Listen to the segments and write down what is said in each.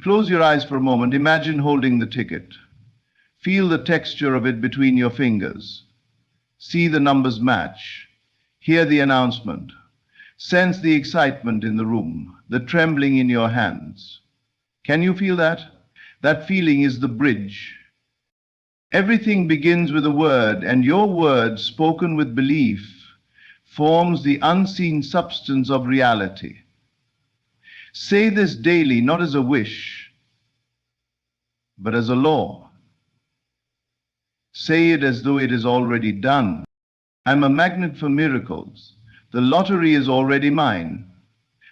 Close your eyes for a moment. Imagine holding the ticket. Feel the texture of it between your fingers. See the numbers match. Hear the announcement. Sense the excitement in the room, the trembling in your hands. Can you feel that? That feeling is the bridge. Everything begins with a word, and your word, spoken with belief, forms the unseen substance of reality. Say this daily, not as a wish, but as a law. Say it as though it is already done. I'm a magnet for miracles. The lottery is already mine.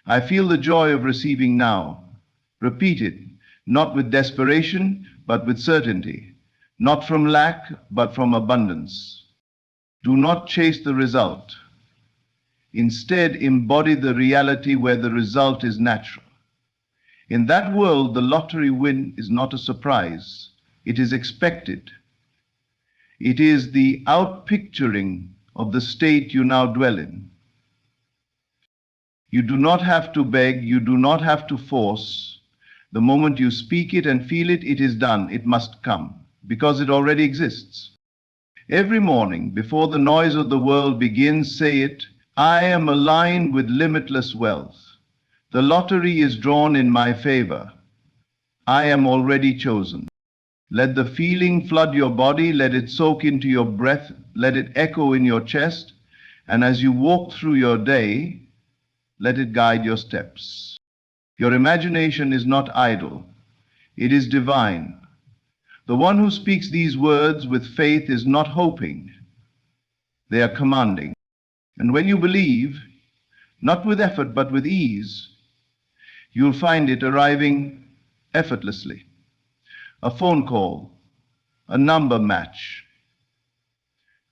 I feel the joy of receiving now. Repeat it, not with desperation, but with certainty. Not from lack, but from abundance. Do not chase the result. Instead, embody the reality where the result is natural. In that world, the lottery win is not a surprise. It is expected. It is the outpicturing of the state you now dwell in. You do not have to beg, you do not have to force. The moment you speak it and feel it, it is done. It must come, because it already exists. Every morning, before the noise of the world begins, say it, I am aligned with limitless wealth. The lottery is drawn in my favor. I am already chosen. Let the feeling flood your body, let it soak into your breath, let it echo in your chest, and as you walk through your day, let it guide your steps. Your imagination is not idle. It is divine. The one who speaks these words with faith is not hoping. They are commanding. And when you believe, not with effort but with ease, you'll find it arriving effortlessly. A phone call, a number match,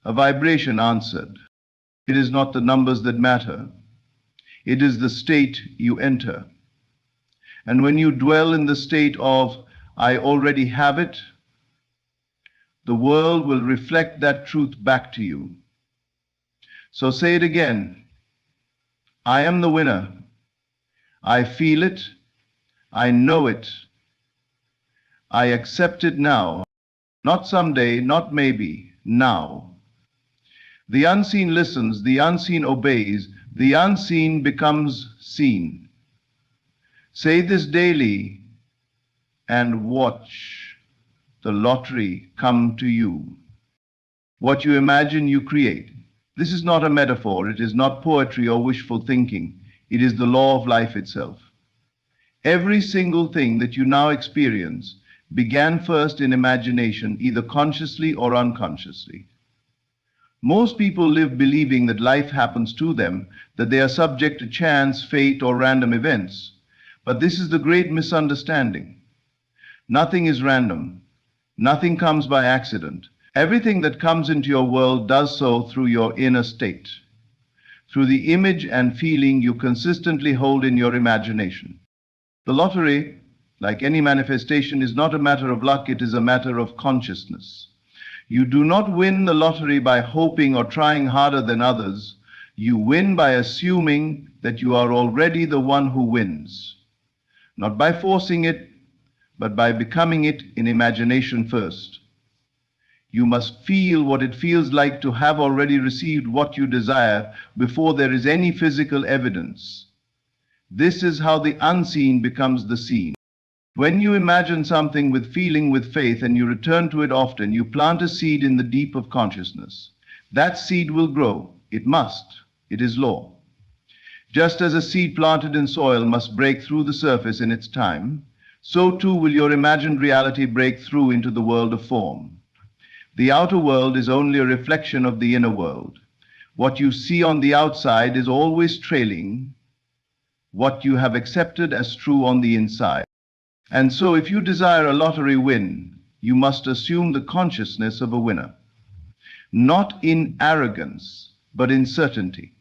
a vibration answered. It is not the numbers that matter. It is the state you enter. And when you dwell in the state of, I already have it, the world will reflect that truth back to you. So say it again. I am the winner. I feel it. I know it. I accept it now. Not someday, not maybe, now. The unseen listens, the unseen obeys, the unseen becomes seen. Say this daily and watch the lottery come to you. What you imagine, you create. This is not a metaphor. It is not poetry or wishful thinking. It is the law of life itself. Every single thing that you now experience began first in imagination, either consciously or unconsciously. Most people live believing that life happens to them, that they are subject to chance, fate, or random events. But this is the great misunderstanding. Nothing is random. Nothing comes by accident. Everything that comes into your world does so through your inner state, through the image and feeling you consistently hold in your imagination. The lottery, like any manifestation, is not a matter of luck, it is a matter of consciousness. You do not win the lottery by hoping or trying harder than others. You win by assuming that you are already the one who wins. Not by forcing it, but by becoming it in imagination first. You must feel what it feels like to have already received what you desire before there is any physical evidence. This is how the unseen becomes the seen. When you imagine something with feeling, with faith, and you return to it often, you plant a seed in the deep of consciousness. That seed will grow. It must. It is law. Just as a seed planted in soil must break through the surface in its time, so too will your imagined reality break through into the world of form. The outer world is only a reflection of the inner world. What you see on the outside is always trailing what you have accepted as true on the inside. And so if you desire a lottery win, you must assume the consciousness of a winner. Not in arrogance, but in certainty.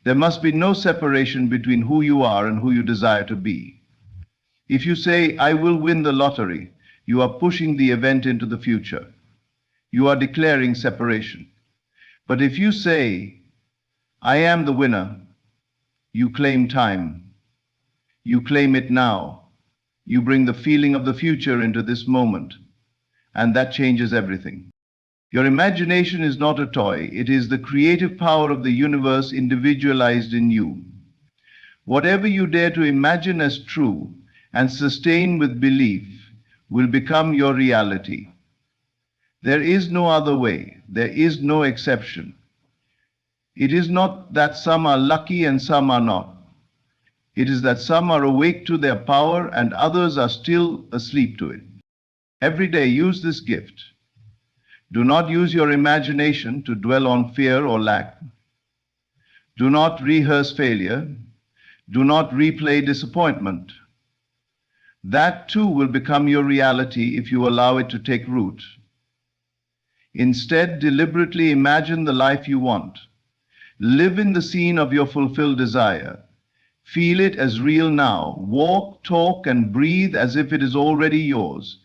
There must be no separation between who you are and who you desire to be. If you say, I will win the lottery, you are pushing the event into the future. You are declaring separation. But if you say, I am the winner, you claim time. You claim it now. You bring the feeling of the future into this moment, and that changes everything. Your imagination is not a toy, it is the creative power of the universe individualized in you. Whatever you dare to imagine as true and sustain with belief will become your reality. There is no other way, there is no exception. It is not that some are lucky and some are not. It is that some are awake to their power and others are still asleep to it. Every day use this gift. Do not use your imagination to dwell on fear or lack. Do not rehearse failure. Do not replay disappointment. That too will become your reality if you allow it to take root. Instead, deliberately imagine the life you want. Live in the scene of your fulfilled desire. Feel it as real now. Walk, talk, and breathe as if it is already yours.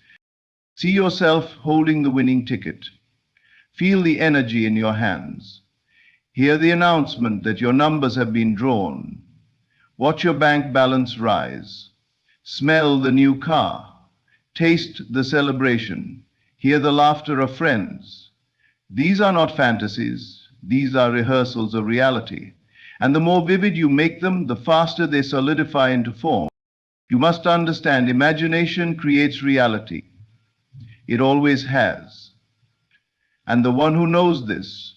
See yourself holding the winning ticket. Feel the energy in your hands. Hear the announcement that your numbers have been drawn. Watch your bank balance rise. Smell the new car. Taste the celebration. Hear the laughter of friends. These are not fantasies. These are rehearsals of reality. And the more vivid you make them, the faster they solidify into form. You must understand, imagination creates reality. It always has. And the one who knows this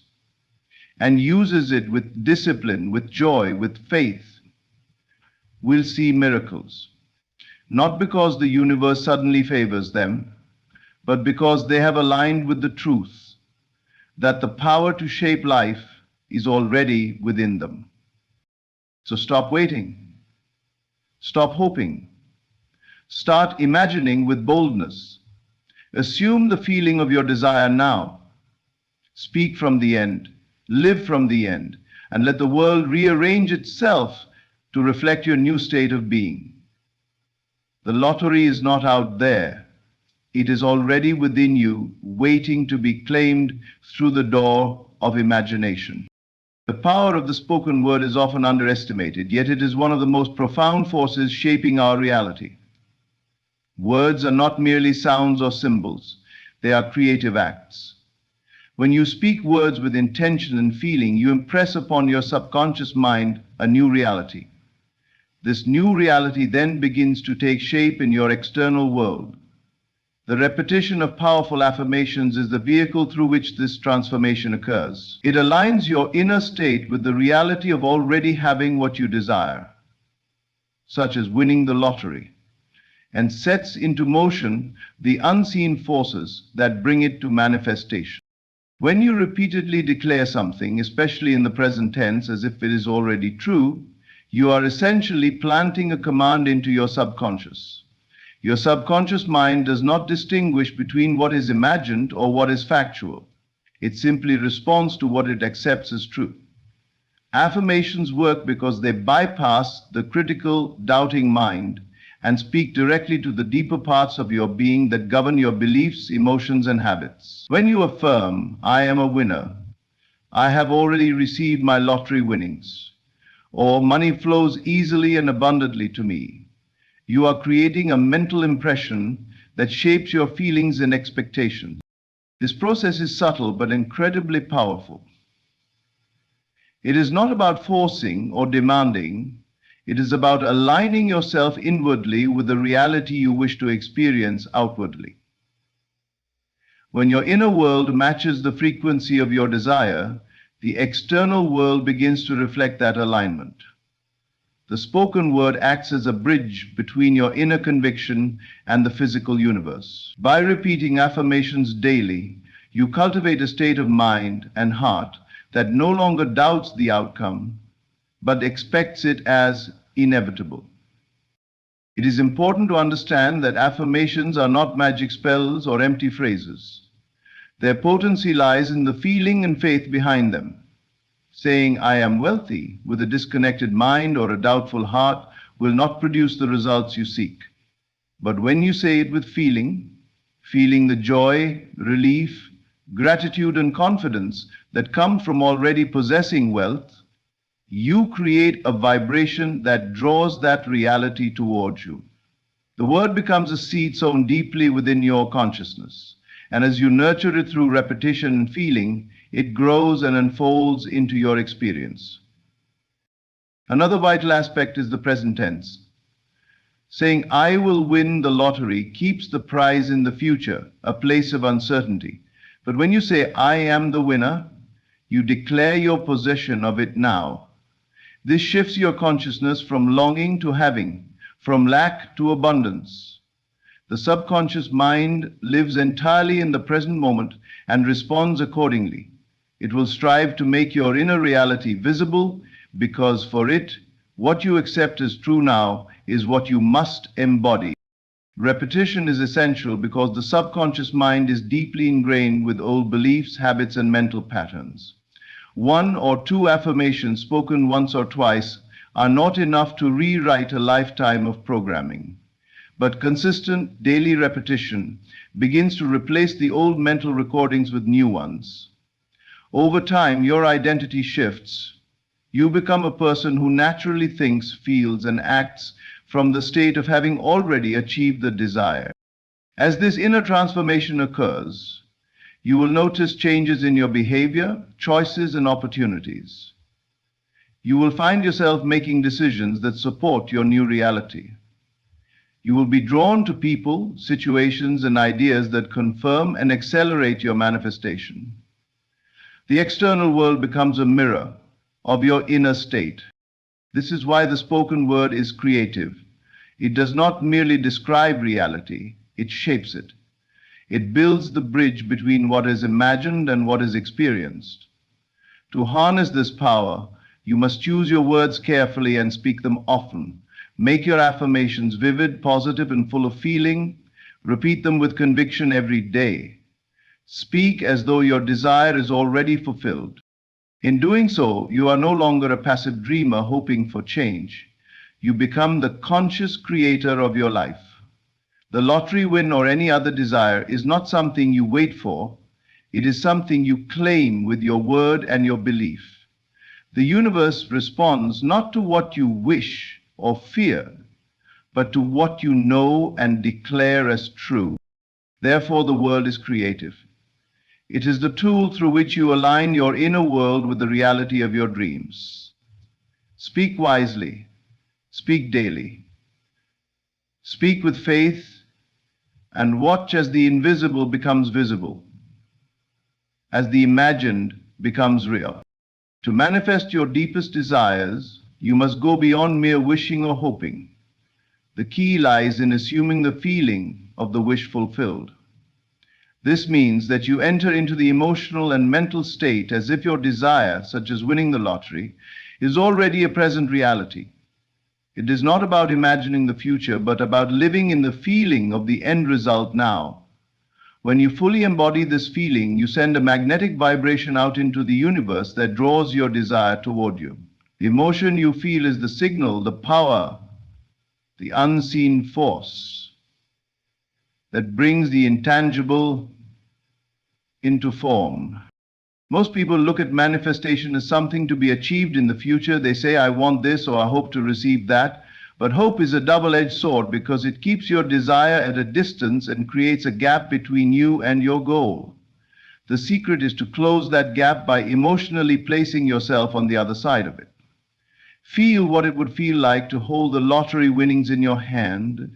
and uses it with discipline, with joy, with faith, will see miracles. Not because the universe suddenly favors them, but because they have aligned with the truth that the power to shape life is already within them. So stop waiting. Stop hoping. Start imagining with boldness. Assume the feeling of your desire now. Speak from the end. Live from the end. And let the world rearrange itself to reflect your new state of being. The lottery is not out there. It is already within you, waiting to be claimed through the door of imagination. The power of the spoken word is often underestimated, yet it is one of the most profound forces shaping our reality. Words are not merely sounds or symbols. They are creative acts. When you speak words with intention and feeling, you impress upon your subconscious mind a new reality. This new reality then begins to take shape in your external world. The repetition of powerful affirmations is the vehicle through which this transformation occurs. It aligns your inner state with the reality of already having what you desire, such as winning the lottery, and sets into motion the unseen forces that bring it to manifestation. When you repeatedly declare something, especially in the present tense, as if it is already true, you are essentially planting a command into your subconscious. Your subconscious mind does not distinguish between what is imagined or what is factual. It simply responds to what it accepts as true. Affirmations work because they bypass the critical, doubting mind and speak directly to the deeper parts of your being that govern your beliefs, emotions, and habits. When you affirm, "I am a winner," "I have already received my lottery winnings," or "money flows easily and abundantly to me," you are creating a mental impression that shapes your feelings and expectations. This process is subtle but incredibly powerful. It is not about forcing or demanding. It is about aligning yourself inwardly with the reality you wish to experience outwardly. When your inner world matches the frequency of your desire, the external world begins to reflect that alignment. The spoken word acts as a bridge between your inner conviction and the physical universe. By repeating affirmations daily, you cultivate a state of mind and heart that no longer doubts the outcome, but expects it as inevitable. It is important to understand that affirmations are not magic spells or empty phrases. Their potency lies in the feeling and faith behind them. Saying, "I am wealthy," with a disconnected mind or a doubtful heart will not produce the results you seek. But when you say it with feeling the joy, relief, gratitude, and confidence that come from already possessing wealth, you create a vibration that draws that reality towards you. The word becomes a seed sown deeply within your consciousness, and as you nurture it through repetition and feeling, it grows and unfolds into your experience. Another vital aspect is the present tense. Saying, "I will win the lottery," keeps the prize in the future, a place of uncertainty. But when you say, "I am the winner," you declare your possession of it now. This shifts your consciousness from longing to having, from lack to abundance. The subconscious mind lives entirely in the present moment and responds accordingly. It will strive to make your inner reality visible because for it, what you accept as true now is what you must embody. Repetition is essential because the subconscious mind is deeply ingrained with old beliefs, habits, and mental patterns. One or two affirmations spoken once or twice are not enough to rewrite a lifetime of programming. But consistent daily repetition begins to replace the old mental recordings with new ones. Over time, your identity shifts. You become a person who naturally thinks, feels, and acts from the state of having already achieved the desire. As this inner transformation occurs, you will notice changes in your behavior, choices, and opportunities. You will find yourself making decisions that support your new reality. You will be drawn to people, situations, and ideas that confirm and accelerate your manifestation. The external world becomes a mirror of your inner state. This is why the spoken word is creative. It does not merely describe reality, it shapes it. It builds the bridge between what is imagined and what is experienced. To harness this power, you must choose your words carefully and speak them often. Make your affirmations vivid, positive, and full of feeling. Repeat them with conviction every day. Speak as though your desire is already fulfilled. In doing so, you are no longer a passive dreamer hoping for change. You become the conscious creator of your life. The lottery win or any other desire is not something you wait for. It is something you claim with your word and your belief. The universe responds not to what you wish or fear, but to what you know and declare as true. Therefore, the world is creative. It is the tool through which you align your inner world with the reality of your dreams. Speak wisely. Speak daily. Speak with faith and watch as the invisible becomes visible, as the imagined becomes real. To manifest your deepest desires, you must go beyond mere wishing or hoping. The key lies in assuming the feeling of the wish fulfilled. This means that you enter into the emotional and mental state as if your desire, such as winning the lottery, is already a present reality. It is not about imagining the future, but about living in the feeling of the end result now. When you fully embody this feeling, you send a magnetic vibration out into the universe that draws your desire toward you. The emotion you feel is the signal, the power, the unseen force that brings the intangible into form. Most people look at manifestation as something to be achieved in the future. They say, "I want this," or "I hope to receive that." But hope is a double-edged sword because it keeps your desire at a distance and creates a gap between you and your goal. The secret is to close that gap by emotionally placing yourself on the other side of it. Feel what it would feel like to hold the lottery winnings in your hand,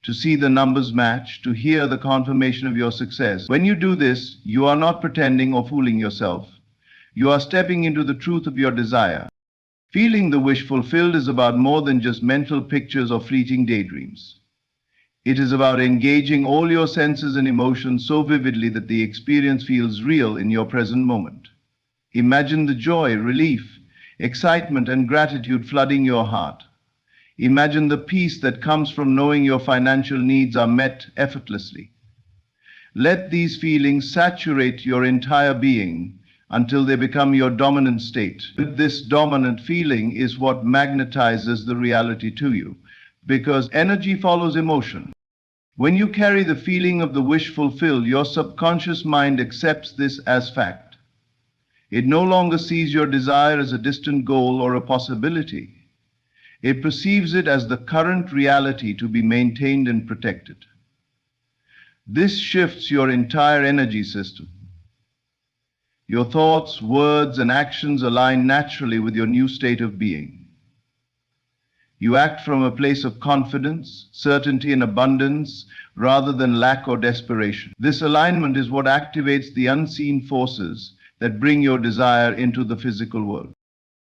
to see the numbers match, to hear the confirmation of your success. When you do this, you are not pretending or fooling yourself. You are stepping into the truth of your desire. Feeling the wish fulfilled is about more than just mental pictures or fleeting daydreams. It is about engaging all your senses and emotions so vividly that the experience feels real in your present moment. Imagine the joy, relief, excitement, and gratitude flooding your heart. Imagine the peace that comes from knowing your financial needs are met effortlessly. Let these feelings saturate your entire being until they become your dominant state. This dominant feeling is what magnetizes the reality to you, because energy follows emotion. When you carry the feeling of the wish fulfilled, your subconscious mind accepts this as fact. It no longer sees your desire as a distant goal or a possibility. It perceives it as the current reality to be maintained and protected. This shifts your entire energy system. Your thoughts, words, and actions align naturally with your new state of being. You act from a place of confidence, certainty, and abundance rather than lack or desperation. This alignment is what activates the unseen forces that bring your desire into the physical world.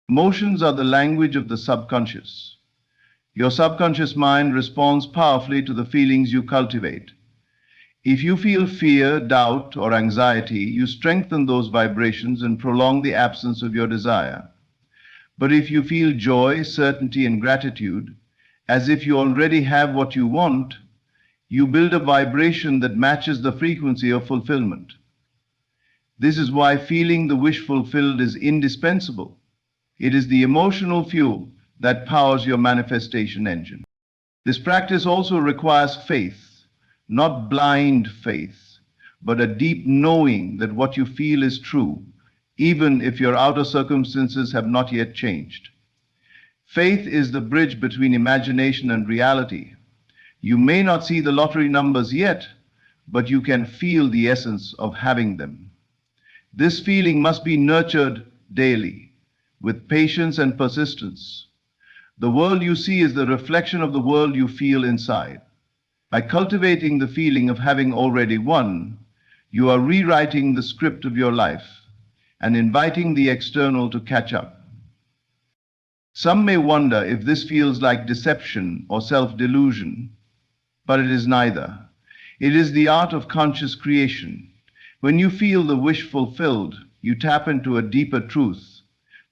Emotions are the language of the subconscious. Your subconscious mind responds powerfully to the feelings you cultivate. If you feel fear, doubt, or anxiety, you strengthen those vibrations and prolong the absence of your desire. But if you feel joy, certainty, and gratitude, as if you already have what you want, you build a vibration that matches the frequency of fulfillment. This is why feeling the wish fulfilled is indispensable. It is the emotional fuel that powers your manifestation engine. This practice also requires faith. Not blind faith, but a deep knowing that what you feel is true, even if your outer circumstances have not yet changed. Faith is the bridge between imagination and reality. You may not see the lottery numbers yet, but you can feel the essence of having them. This feeling must be nurtured daily, with patience and persistence. The world you see is the reflection of the world you feel inside. By cultivating the feeling of having already won, you are rewriting the script of your life and inviting the external to catch up. Some may wonder if this feels like deception or self-delusion, but it is neither. It is the art of conscious creation. When you feel the wish fulfilled, you tap into a deeper truth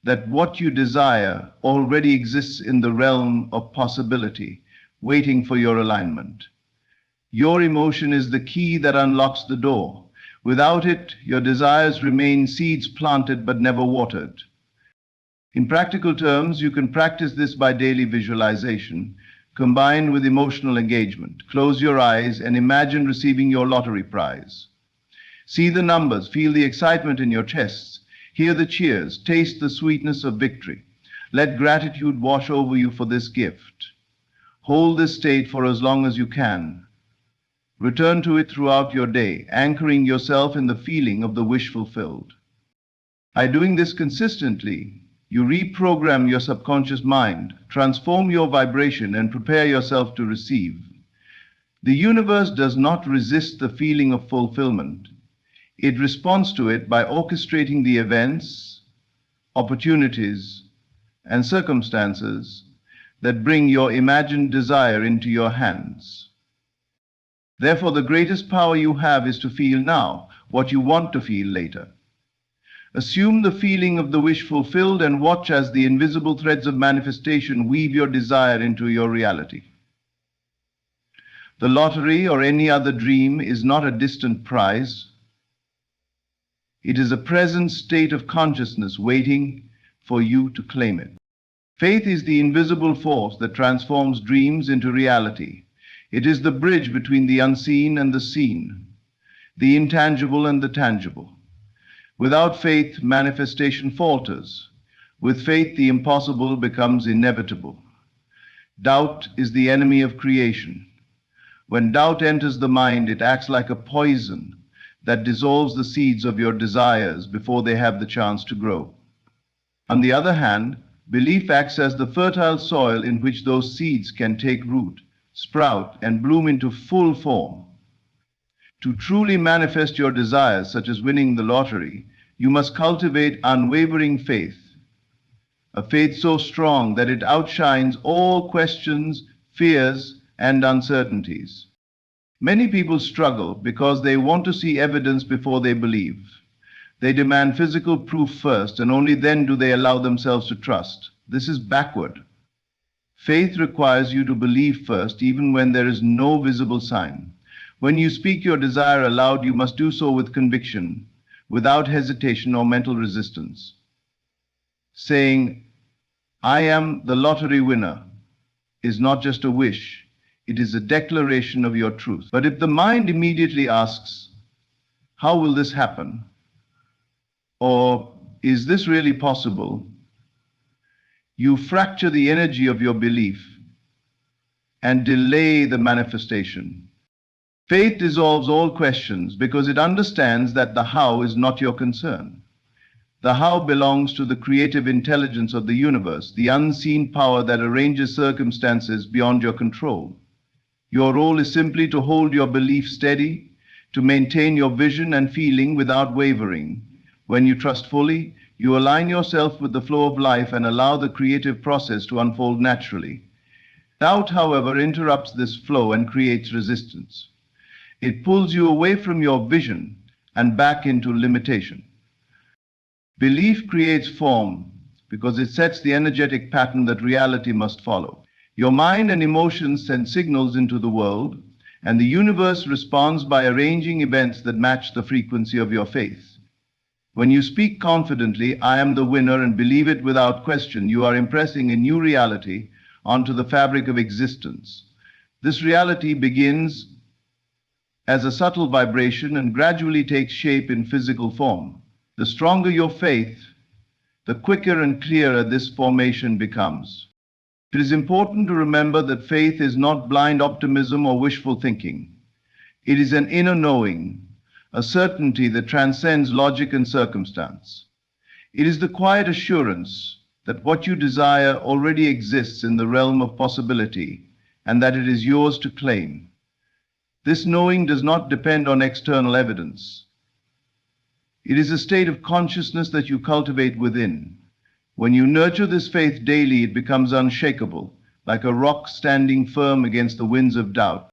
that what you desire already exists in the realm of possibility, waiting for your alignment. Your emotion is the key that unlocks the door. Without it, your desires remain seeds planted but never watered. In practical terms, you can practice this by daily visualization, combined with emotional engagement. Close your eyes and imagine receiving your lottery prize. See the numbers, feel the excitement in your chests, hear the cheers, taste the sweetness of victory. Let gratitude wash over you for this gift. Hold this state for as long as you can. Return to it throughout your day, anchoring yourself in the feeling of the wish fulfilled. By doing this consistently, you reprogram your subconscious mind, transform your vibration, and prepare yourself to receive. The universe does not resist the feeling of fulfillment. It responds to it by orchestrating the events, opportunities, and circumstances that bring your imagined desire into your hands. Therefore, the greatest power you have is to feel now what you want to feel later. Assume the feeling of the wish fulfilled and watch as the invisible threads of manifestation weave your desire into your reality. The lottery or any other dream is not a distant prize. It is a present state of consciousness waiting for you to claim it. Faith is the invisible force that transforms dreams into reality. It is the bridge between the unseen and the seen, the intangible and the tangible. Without faith, manifestation falters. With faith, the impossible becomes inevitable. Doubt is the enemy of creation. When doubt enters the mind, it acts like a poison that dissolves the seeds of your desires before they have the chance to grow. On the other hand, belief acts as the fertile soil in which those seeds can take root, sprout, and bloom into full form. To truly manifest your desires, such as winning the lottery, you must cultivate unwavering faith, a faith so strong that it outshines all questions, fears, and uncertainties. Many people struggle because they want to see evidence before they believe. They demand physical proof first, and only then do they allow themselves to trust. This is backward. Faith requires you to believe first, even when there is no visible sign. When you speak your desire aloud, you must do so with conviction, without hesitation or mental resistance. Saying, "I am the lottery winner," is not just a wish, it is a declaration of your truth. But if the mind immediately asks, "How will this happen?" or "Is this really possible?" You fracture the energy of your belief and delay the manifestation. Faith dissolves all questions because it understands that the how is not your concern. The how belongs to the creative intelligence of the universe, the unseen power that arranges circumstances beyond your control. Your role is simply to hold your belief steady, to maintain your vision and feeling without wavering. When you trust fully, you align yourself with the flow of life and allow the creative process to unfold naturally. Doubt, however, interrupts this flow and creates resistance. It pulls you away from your vision and back into limitation. Belief creates form because it sets the energetic pattern that reality must follow. Your mind and emotions send signals into the world, and the universe responds by arranging events that match the frequency of your faith. When you speak confidently, "I am the winner," and believe it without question, you are impressing a new reality onto the fabric of existence. This reality begins as a subtle vibration and gradually takes shape in physical form. The stronger your faith, the quicker and clearer this formation becomes. It is important to remember that faith is not blind optimism or wishful thinking. It is an inner knowing, a certainty that transcends logic and circumstance. It is the quiet assurance that what you desire already exists in the realm of possibility and that it is yours to claim. This knowing does not depend on external evidence. It is a state of consciousness that you cultivate within. When you nurture this faith daily, it becomes unshakable, like a rock standing firm against the winds of doubt.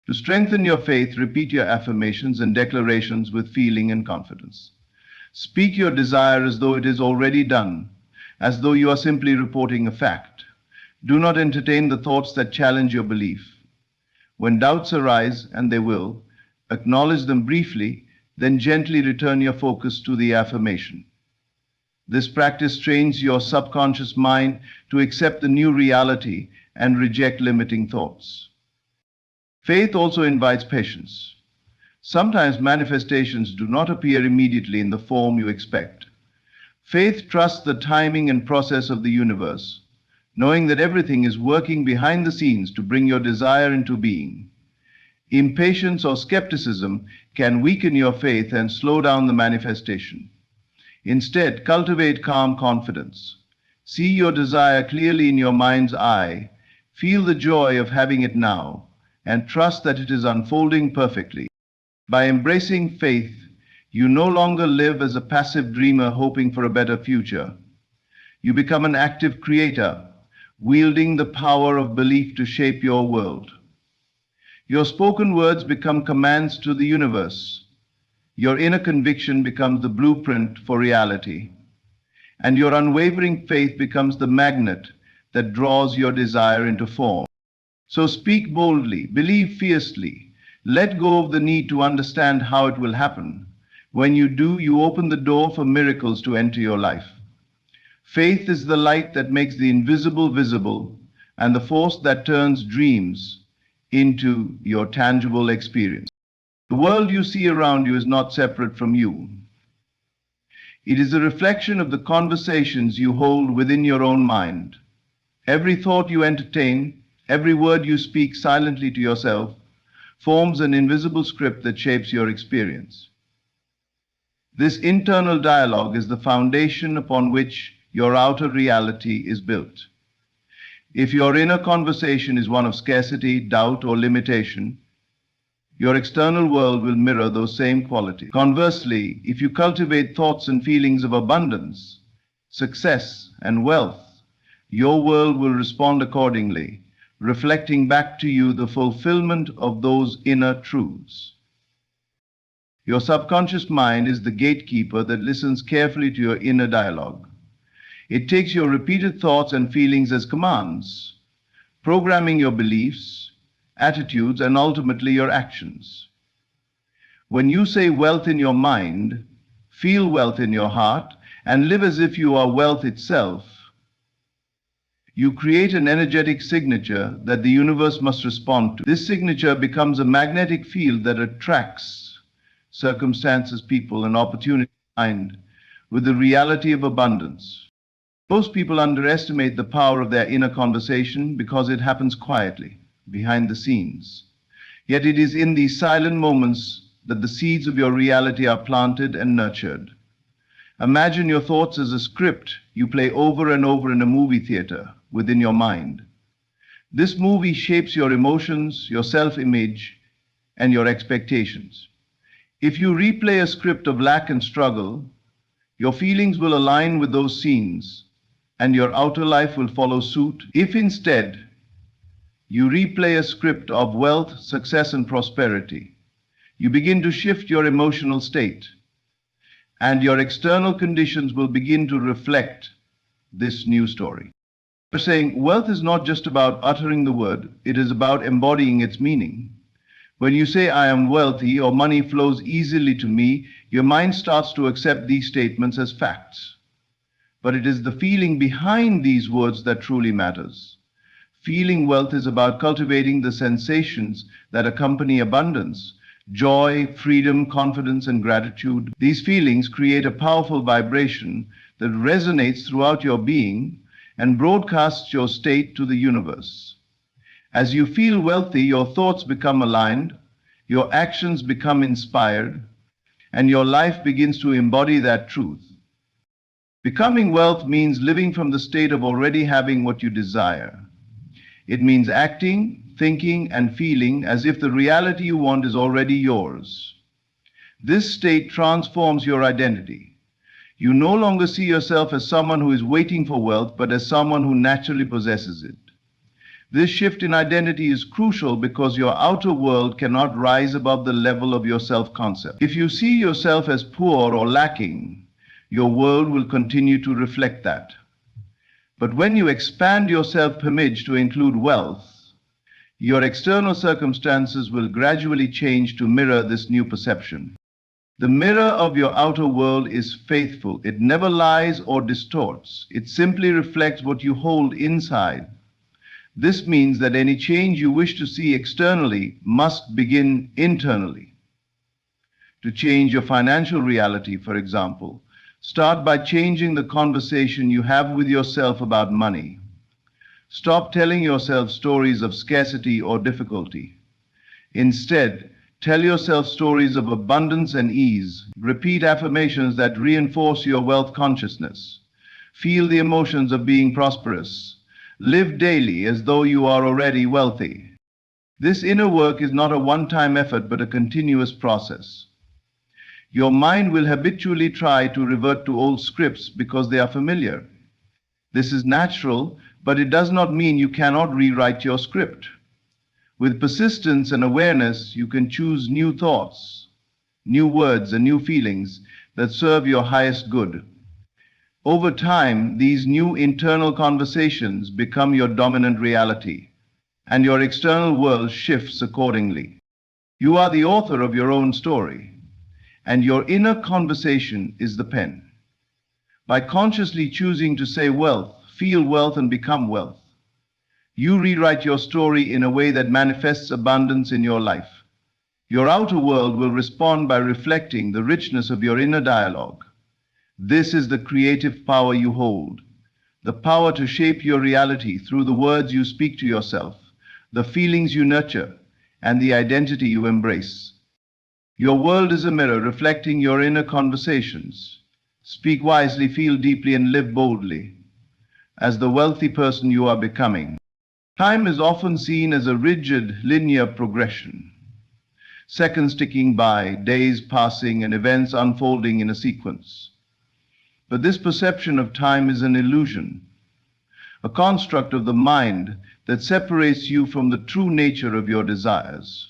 To strengthen your faith, repeat your affirmations and declarations with feeling and confidence. Speak your desire as though it is already done, as though you are simply reporting a fact. Do not entertain the thoughts that challenge your belief. When doubts arise, and they will, acknowledge them briefly, then gently return your focus to the affirmation. This practice trains your subconscious mind to accept the new reality and reject limiting thoughts. Faith also invites patience. Sometimes manifestations do not appear immediately in the form you expect. Faith trusts the timing and process of the universe, knowing that everything is working behind the scenes to bring your desire into being. Impatience or skepticism can weaken your faith and slow down the manifestation. Instead, cultivate calm confidence. See your desire clearly in your mind's eye, feel the joy of having it now, and trust that it is unfolding perfectly. By embracing faith, you no longer live as a passive dreamer hoping for a better future. You become an active creator, wielding the power of belief to shape your world. Your spoken words become commands to the universe. Your inner conviction becomes the blueprint for reality. And your unwavering faith becomes the magnet that draws your desire into form. So speak boldly, believe fiercely, let go of the need to understand how it will happen. When you do, you open the door for miracles to enter your life. Faith is the light that makes the invisible visible and the force that turns dreams into your tangible experience. The world you see around you is not separate from you. It is a reflection of the conversations you hold within your own mind. Every thought you entertain, every word you speak silently to yourself, forms an invisible script that shapes your experience. This internal dialogue is the foundation upon which your outer reality is built. If your inner conversation is one of scarcity, doubt, or limitation, your external world will mirror those same qualities. Conversely, if you cultivate thoughts and feelings of abundance, success, and wealth, your world will respond accordingly, reflecting back to you the fulfillment of those inner truths. Your subconscious mind is the gatekeeper that listens carefully to your inner dialogue. It takes your repeated thoughts and feelings as commands, programming your beliefs, attitudes, and ultimately your actions. When you say wealth in your mind, feel wealth in your heart, and live as if you are wealth itself, you create an energetic signature that the universe must respond to. This signature becomes a magnetic field that attracts circumstances, people, and opportunities aligned with the reality of abundance. Most people underestimate the power of their inner conversation because it happens quietly, behind the scenes. Yet it is in these silent moments that the seeds of your reality are planted and nurtured. Imagine your thoughts as a script you play over and over in a movie theater within your mind. This movie shapes your emotions, your self-image, and your expectations. If you replay a script of lack and struggle, your feelings will align with those scenes, and your outer life will follow suit. If instead you replay a script of wealth, success, and prosperity, you begin to shift your emotional state, and your external conditions will begin to reflect this new story. We're saying wealth is not just about uttering the word, it is about embodying its meaning. When you say, I am wealthy or money flows easily to me, your mind starts to accept these statements as facts. But it is the feeling behind these words that truly matters. Feeling wealth is about cultivating the sensations that accompany abundance. Joy, freedom, confidence, and gratitude. These feelings create a powerful vibration that resonates throughout your being and broadcasts your state to the universe. As you feel wealthy, your thoughts become aligned, your actions become inspired, and your life begins to embody that truth. Becoming wealth means living from the state of already having what you desire. It means acting, thinking, and feeling as if the reality you want is already yours. This state transforms your identity. You no longer see yourself as someone who is waiting for wealth, but as someone who naturally possesses it. This shift in identity is crucial because your outer world cannot rise above the level of your self-concept. If you see yourself as poor or lacking, your world will continue to reflect that. But when you expand your self-image to include wealth, your external circumstances will gradually change to mirror this new perception. The mirror of your outer world is faithful. It never lies or distorts. It simply reflects what you hold inside. This means that any change you wish to see externally must begin internally. To change your financial reality, for example, start by changing the conversation you have with yourself about money. Stop telling yourself stories of scarcity or difficulty. Instead, tell yourself stories of abundance and ease. Repeat affirmations that reinforce your wealth consciousness. Feel the emotions of being prosperous. Live daily as though you are already wealthy. This inner work is not a one-time effort but a continuous process. Your mind will habitually try to revert to old scripts because they are familiar. This is natural, but it does not mean you cannot rewrite your script. With persistence and awareness, you can choose new thoughts, new words, and new feelings that serve your highest good. Over time, these new internal conversations become your dominant reality, and your external world shifts accordingly. You are the author of your own story, and your inner conversation is the pen. By consciously choosing to say wealth, feel wealth, and become wealth, you rewrite your story in a way that manifests abundance in your life. Your outer world will respond by reflecting the richness of your inner dialogue. This is the creative power you hold, the power to shape your reality through the words you speak to yourself, the feelings you nurture, and the identity you embrace. Your world is a mirror reflecting your inner conversations. Speak wisely, feel deeply, and live boldly as the wealthy person you are becoming. Time is often seen as a rigid, linear progression. Seconds ticking by, days passing, and events unfolding in a sequence. But this perception of time is an illusion, a construct of the mind that separates you from the true nature of your desires.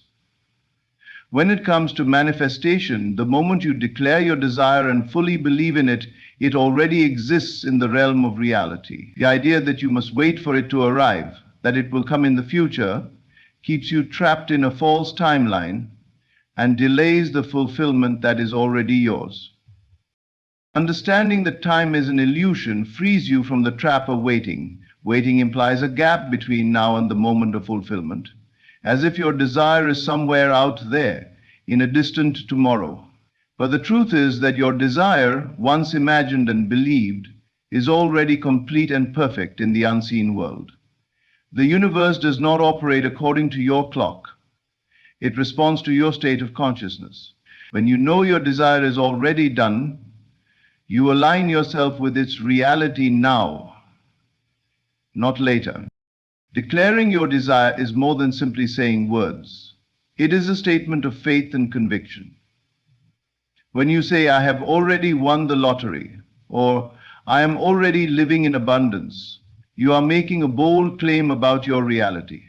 When it comes to manifestation, the moment you declare your desire and fully believe in it, it already exists in the realm of reality. The idea that you must wait for it to arrive, that it will come in the future, keeps you trapped in a false timeline and delays the fulfillment that is already yours. Understanding that time is an illusion frees you from the trap of waiting. Waiting implies a gap between now and the moment of fulfillment, as if your desire is somewhere out there, in a distant tomorrow. But the truth is that your desire, once imagined and believed, is already complete and perfect in the unseen world. The universe does not operate according to your clock. It responds to your state of consciousness. When you know your desire is already done, you align yourself with its reality now, not later. Declaring your desire is more than simply saying words. It is a statement of faith and conviction. When you say, "I have already won the lottery," or "I am already living in abundance," you are making a bold claim about your reality.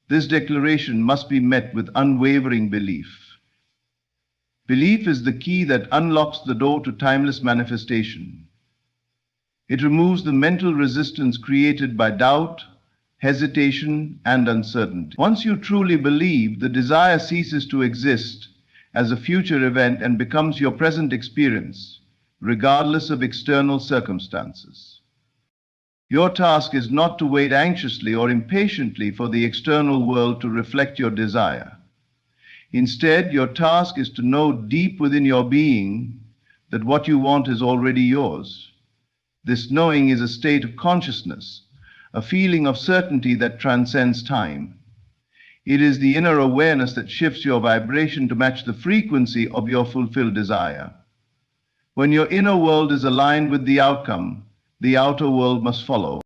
This declaration must be met with unwavering belief. Belief is the key that unlocks the door to timeless manifestation. It removes the mental resistance created by doubt, hesitation, and uncertainty. Once you truly believe, the desire ceases to exist as a future event and becomes your present experience, regardless of external circumstances. Your task is not to wait anxiously or impatiently for the external world to reflect your desire. Instead, your task is to know deep within your being that what you want is already yours. This knowing is a state of consciousness, a feeling of certainty that transcends time. It is the inner awareness that shifts your vibration to match the frequency of your fulfilled desire. When your inner world is aligned with the outcome, the outer world must follow.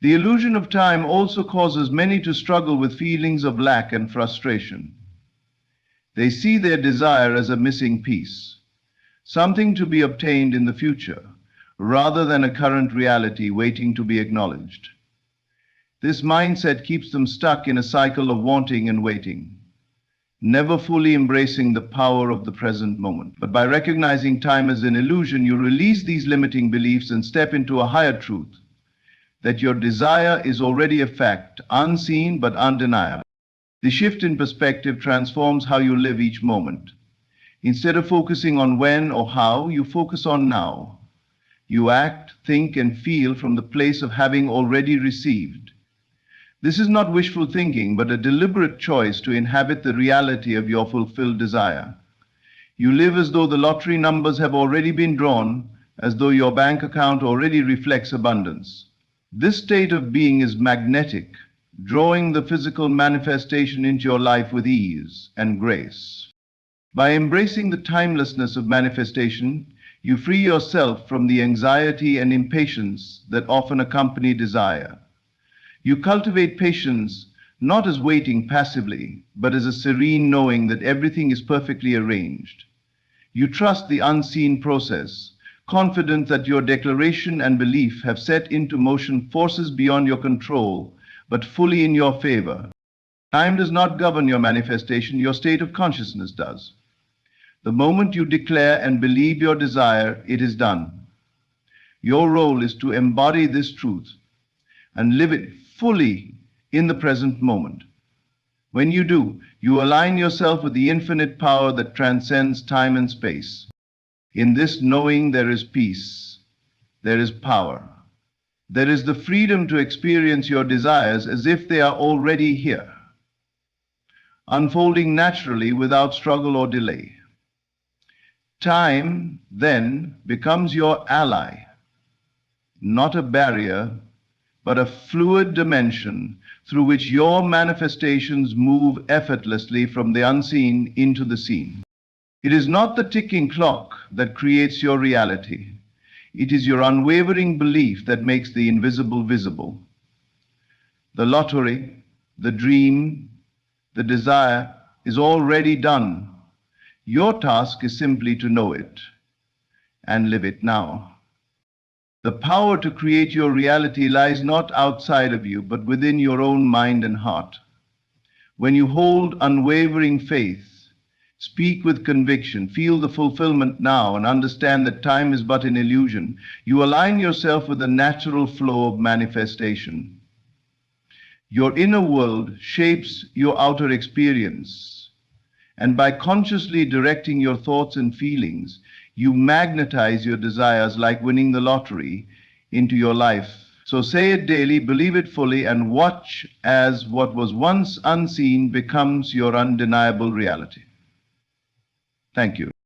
The illusion of time also causes many to struggle with feelings of lack and frustration. They see their desire as a missing piece, something to be obtained in the future, rather than a current reality waiting to be acknowledged. This mindset keeps them stuck in a cycle of wanting and waiting, never fully embracing the power of the present moment. But by recognizing time as an illusion, you release these limiting beliefs and step into a higher truth, that your desire is already a fact, unseen but undeniable. The shift in perspective transforms how you live each moment. Instead of focusing on when or how, you focus on now. You act, think, and feel from the place of having already received. This is not wishful thinking, but a deliberate choice to inhabit the reality of your fulfilled desire. You live as though the lottery numbers have already been drawn, as though your bank account already reflects abundance. This state of being is magnetic, drawing the physical manifestation into your life with ease and grace. By embracing the timelessness of manifestation, you free yourself from the anxiety and impatience that often accompany desire. You cultivate patience not as waiting passively, but as a serene knowing that everything is perfectly arranged. You trust the unseen process, confident that your declaration and belief have set into motion forces beyond your control, but fully in your favor. Time does not govern your manifestation, your state of consciousness does. The moment you declare and believe your desire, it is done. Your role is to embody this truth and live it fully in the present moment. When you do, you align yourself with the infinite power that transcends time and space. In this knowing, there is peace, there is power, there is the freedom to experience your desires as if they are already here, unfolding naturally without struggle or delay. Time, then, becomes your ally, not a barrier, but a fluid dimension through which your manifestations move effortlessly from the unseen into the seen. It is not the ticking clock that creates your reality. It is your unwavering belief that makes the invisible visible. The lottery, the dream, the desire is already done. Your task is simply to know it and live it now. The power to create your reality lies not outside of you, but within your own mind and heart. When you hold unwavering faith, speak with conviction, feel the fulfillment now, and understand that time is but an illusion, you align yourself with the natural flow of manifestation. Your inner world shapes your outer experience, and by consciously directing your thoughts and feelings, you magnetize your desires like winning the lottery into your life. So say it daily, believe it fully, and watch as what was once unseen becomes your undeniable reality. Thank you.